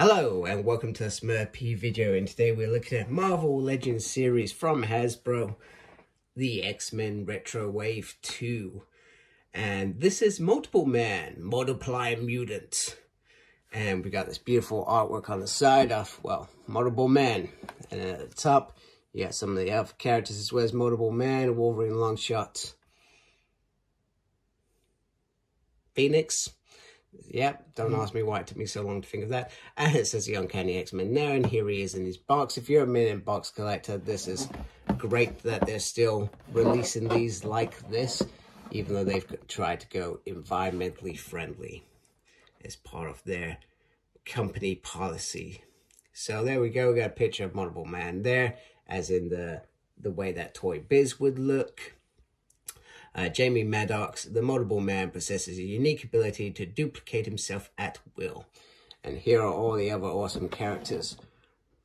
Hello and welcome to a Smurpy video, and today we're looking at Marvel Legends series from Hasbro, the X-Men Retro Wave 2. And this is Multiple Man, Multiply Mutant. And we got this beautiful artwork on the side of, well, Multiple Man. And at the top, you got some of the other characters as well as Multiple Man, Wolverine Longshot, Phoenix. Yep, don't ask me why it took me so long to think of that. And it says the Uncanny X-Men now, and here he is in his box. If you're a million box collector, this is great that they're still releasing these like this, even though they've tried to go environmentally friendly as part of their company policy. So there we go, we got a picture of Multiple Man there, as in the way that Toy Biz would look. Jamie Madrox, the Multiple Man, possesses a unique ability to duplicate himself at will. And here are all the other awesome characters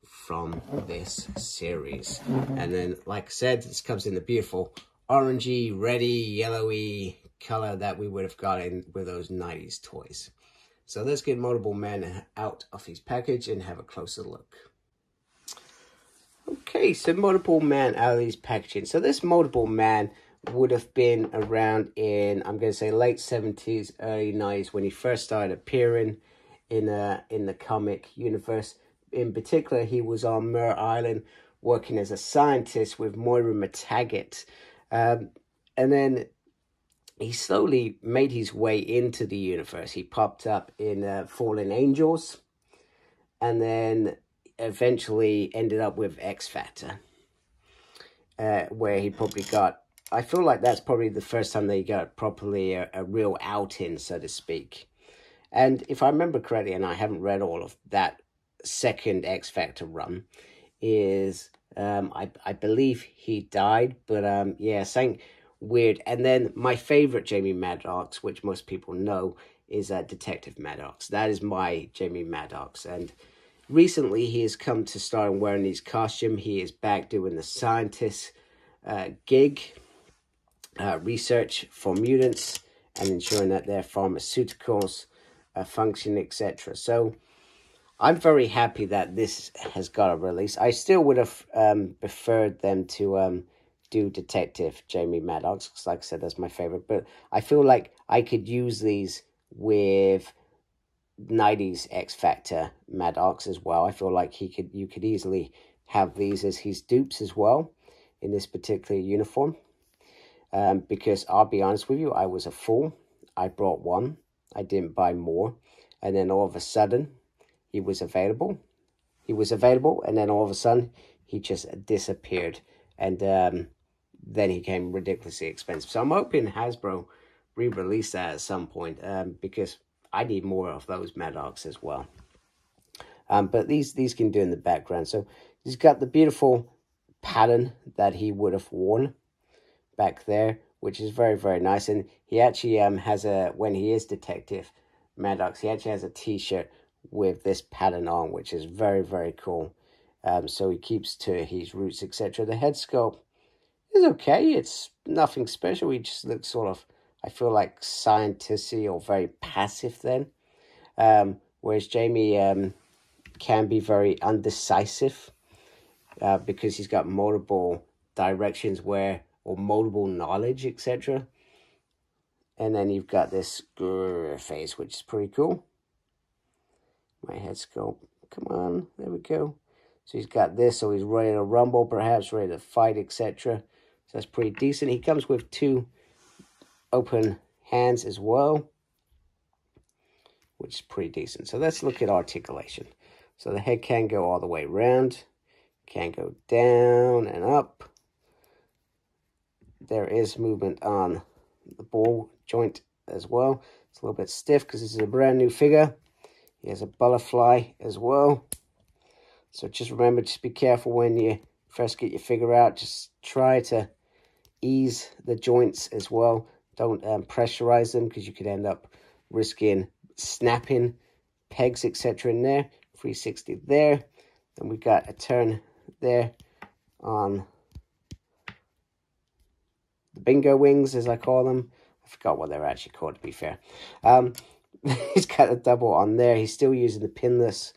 from this series. And then, like I said, this comes in the beautiful orangey, reddy, yellowy color that we would have gotten with those 90s toys. So let's get Multiple Man out of his package and have a closer look. Okay, so Multiple Man out of these packaging. So this Multiple Man would have been around in, I'm going to say, late 70s, early 90s when he first started appearing in the comic universe. In particular, he was on Mer Island working as a scientist with Moira McTaggart. And then he slowly made his way into the universe. He popped up in Fallen Angels and then eventually ended up with X Factor, where he probably got, I feel like that's probably the first time they got properly a real outing, so to speak. And if I remember correctly, and I haven't read all of that second X Factor run, is I believe he died, but yeah, something weird. And then my favorite Jamie Madrox, which most people know, is Detective Madrox. That is my Jamie Madrox. And recently he has come to start wearing his costume. He is back doing the scientist gig. Research for mutants and ensuring that their pharmaceuticals function, etc. So I'm very happy that this has got a release. I still would have preferred them to do Detective Jamie Madrox, because like I said, that's my favorite. But I feel like I could use these with 90s X Factor Madrox as well. I feel like you could easily have these as his dupes as well in this particular uniform. Because I'll be honest with you, I was a fool. I brought one. I didn't buy more. And then all of a sudden, he was available. And then all of a sudden, he just disappeared. And then he came ridiculously expensive. So I'm hoping Hasbro re-release that at some point, because I need more of those Madrox as well. But these can do in the background. So he's got the beautiful pattern that he would have worn back there, which is very, very nice. And he actually has when he is Detective Madrox, he actually has a t-shirt with this pattern on, which is very, very cool. So he keeps to his roots, etc. The head sculpt is okay. It's nothing special. He just looks sort of, I feel like, scientisty or very passive then. Whereas Jamie can be very undecisive because he's got multiple directions or multiple knowledge, etc. And then you've got this face, which is pretty cool. My head sculpt, come on, there we go. So he's got this, so he's ready to rumble, perhaps ready to fight, etc. So that's pretty decent. He comes with 2 open hands as well, which is pretty decent. So let's look at articulation. So the head can go all the way around, can go down and up. There is movement on the ball joint as well. It's a little bit stiff because this is a brand new figure. He has a butterfly as well. So just remember, just be careful when you first get your figure out. Just try to ease the joints as well. Don't pressurize them, because you could end up risking snapping pegs, etc. in there. 360 there. Then we got a turn there on the bingo wings, as I call them. I forgot what they're actually called, to be fair. He's got a double on there. He's still using the pinless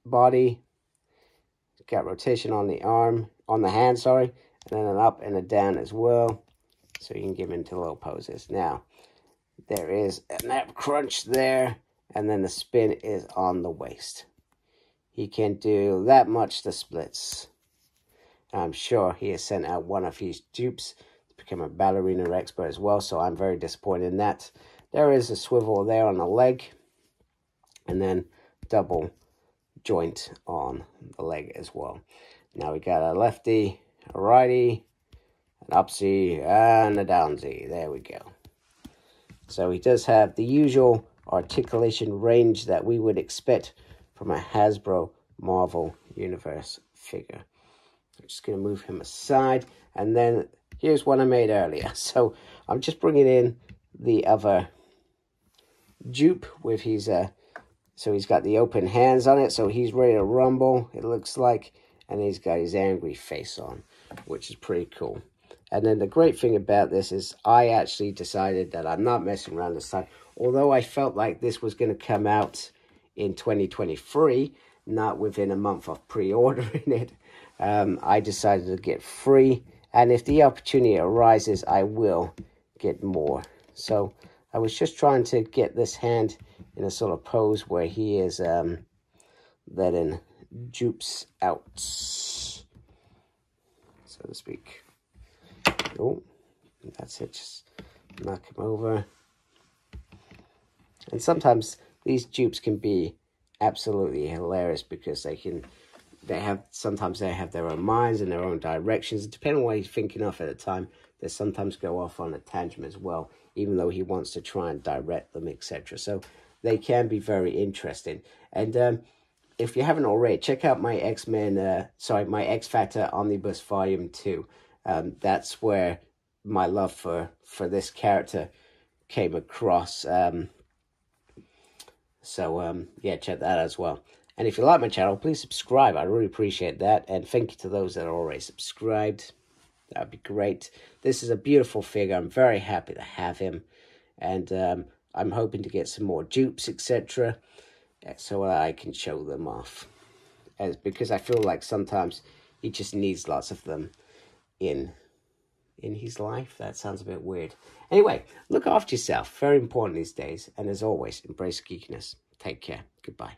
body. Got rotation on the arm, on the hand, sorry, and then an up and a down as well. So you can give him into little poses. Now, there is a nap crunch there, and then the spin is on the waist. He can do that much the splits. I'm sure he has sent out one of his dupes to become a ballerina expert as well, so I'm very disappointed in that. There is a swivel there on the leg, and then double joint on the leg as well. Now we got a lefty, a righty, an upsy, and a downsy. There we go. So he does have the usual articulation range that we would expect from a Hasbro Marvel Universe figure. I'm just going to move him aside, and then here's one I made earlier. So I'm just bringing in the other dupe with his, so he's got the open hands on it, so he's ready to rumble, it looks like, and he's got his angry face on, which is pretty cool. And then the great thing about this is I actually decided that I'm not messing around this time. Although I felt like this was going to come out in 2023, not within a month of pre-ordering it, I decided to get free. And if the opportunity arises, I will get more. So I was just trying to get this hand in a sort of pose where he is letting dupes out, so to speak. Oh, that's it. Just knock him over. And sometimes these dupes can be absolutely hilarious because sometimes they have their own minds and their own directions. Depending on what he's thinking of at the time, they sometimes go off on a tangent as well, even though he wants to try and direct them, etc. So they can be very interesting. And if you haven't already, check out my my X Factor Omnibus Volume 2. That's where my love for this character came across. Yeah, check that out as well. And if you like my channel, please subscribe. I really appreciate that. And thank you to those that are already subscribed. That'd be great. This is a beautiful figure. I'm very happy to have him. And I'm hoping to get some more dupes, etc. so I can show them off. Because I feel like sometimes he just needs lots of them in his life. That sounds a bit weird. Anyway, look after yourself. Very important these days. And as always, embrace geekiness. Take care. Goodbye.